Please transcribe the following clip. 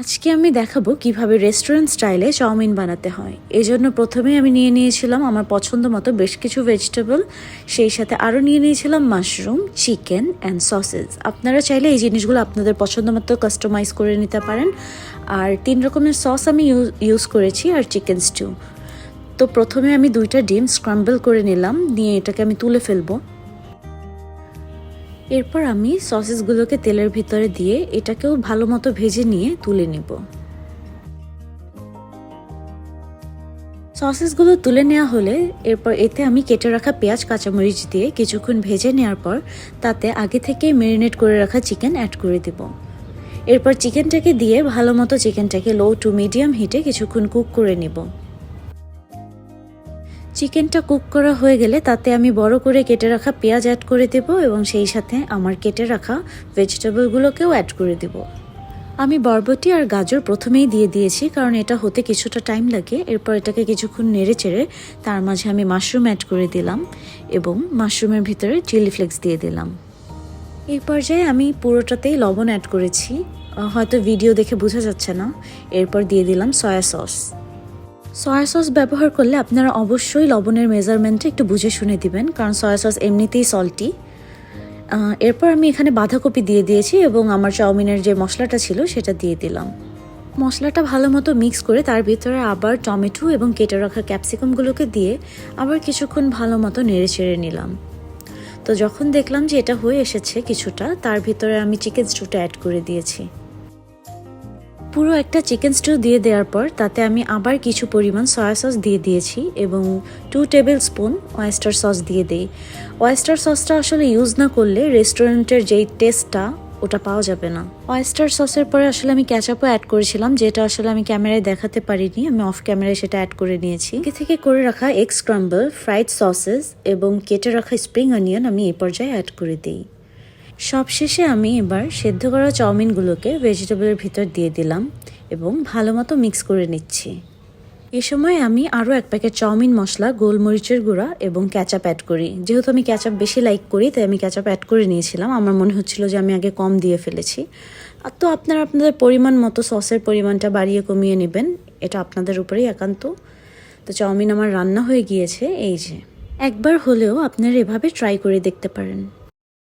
আজকে আমি দেখাবো কিভাবে রেস্টুরেন্ট স্টাইলে চাউমিন বানাতে হয়। এই জন্য প্রথমেই আমি নিয়ে নিয়েছিলাম আমার পছন্দ মতো বেশ কিছু ভেজিটেবল, সেই সাথে আরও নিয়ে নিয়েছিলাম মাশরুম, চিকেন অ্যান্ড সসেস। আপনারা চাইলে এই জিনিসগুলো আপনাদের পছন্দ মতো কাস্টমাইজ করে নিতে পারেন। আর 3 রকমের সস আমি ইউজ করেছি আর চিকেন স্টু। তো প্রথমে আমি 2টা ডিম স্ক্রাম্বল করে নিলাম, নিয়ে এটাকে আমি তুলে ফেলবো। এরপর আমি সসেসগুলোকে তেলের ভিতরে দিয়ে এটাকেও ভালো মতো ভেজে নিয়ে তুলে নিব। সসেসগুলো তুলে নেওয়া হলে এরপর এতে আমি কেটে রাখা পেঁয়াজ কাঁচামরিচ দিয়ে কিছুক্ষণ ভেজে নেওয়ার পর তাতে আগে থেকে ম্যারিনেট করে রাখা চিকেন অ্যাড করে দেব। এরপর চিকেনটাকে দিয়ে ভালো মতো চিকেনটাকে লো টু মিডিয়াম হিটে কিছুক্ষণ কুক করে নেব। চিকেনটা কুক করা হয়ে গেলে তাতে আমি বড় করে কেটে রাখা পেঁয়াজ অ্যাড করে দেব এবং সেই সাথে আমার কেটে রাখা ভেজিটেবলগুলোকেও অ্যাড করে দেব। আমি বরবটি আর গাজর প্রথমেই দিয়ে দিয়েছি, কারণ এটা হতে কিছুটা টাইম লাগে। এরপর এটাকে কিছুক্ষণ নেড়ে চেড়ে তার মাঝে আমি মাশরুম অ্যাড করে দিলাম এবং মাশরুমের ভিতরে চিলি ফ্লেক্স দিয়ে দিলাম। এই পর্যায়ে আমি পুরোটাতেই লবণ অ্যাড করেছি, হয়তো ভিডিও দেখে বোঝা যাচ্ছে না। এরপর দিয়ে দিলাম সয়া সস। সয়া সস ব্যবহার করলে আপনারা অবশ্যই লবণের মেজারমেন্টটা একটু বুঝে শুনে দিবেন, কারণ সয়া সস এমনিতেই সল্টি। এরপর আমি এখানে বাঁধাকপি দিয়ে দিয়েছি এবং আমার চাউমিনের যে মশলাটা ছিল সেটা দিয়ে দিলাম। মশলাটা ভালো মতো মিক্স করে তার ভিতরে আবার টমেটো এবং কেটে রাখা ক্যাপসিকামগুলোকে দিয়ে আবার কিছুক্ষণ ভালো মতো নেড়ে চেড়ে নিলাম। তো যখন দেখলাম যে এটা হয়ে এসেছে কিছুটা, তার ভিতরে আমি চিকেন স্টুটা অ্যাড করে দিয়েছি। পুরো একটা চিকেন স্টু দিয়ে দেওয়ার পর তাতে আমি আবার কিছু পরিমাণ সয়া সস দিয়ে দিয়েছি এবং 2 টেবিল স্পুন ওয়েস্টার সস দিয়ে দিই। ওয়েস্টার সসটা আসলে ইউজ না করলে রেস্টুরেন্টের যেই টেস্টটা ওটা পাওয়া যাবে না। ওয়েস্টার সসের পরে আসলে আমি ক্যাচাপও অ্যাড করেছিলাম, যেটা আসলে আমি ক্যামেরায় দেখাতে পারিনি, আমি অফ ক্যামেরায় সেটা অ্যাড করে নিয়েছি। আগে থেকে করে রাখা এগ স্ক্রাম্বল, ফ্রাইড সসেস এবং কেটে রাখা স্প্রিং অনিয়ন আমি এই পর্যায়ে অ্যাড করে দিই। সবশেষে আমি এবার সেদ্ধ করা চাউমিনগুলোকে ভেজিটেবলের ভিতর দিয়ে দিলাম এবং ভালো মতো মিক্স করে নিচ্ছি। এ সময় আমি আরও 1 প্যাকেট চাউমিন মশলা, গোলমরিচের গুঁড়া এবং ক্যাচাপ অ্যাড করি। যেহেতু আমি ক্যাচাপ বেশি লাইক করি তাই আমি ক্যাচাপ অ্যাড করে নিয়েছিলাম। আমার মনে হচ্ছিল যে আমি আগে কম দিয়ে ফেলেছি। আর তো আপনারা আপনাদের পরিমাণ মতো সসের পরিমাণটা বাড়িয়ে কমিয়ে নেবেন, এটা আপনাদের উপরেই একান্ত। তো চাউমিন আমার রান্না হয়ে গিয়েছে। এই যে একবার হলেও আপনারা এভাবে ট্রাই করে দেখতে পারেন।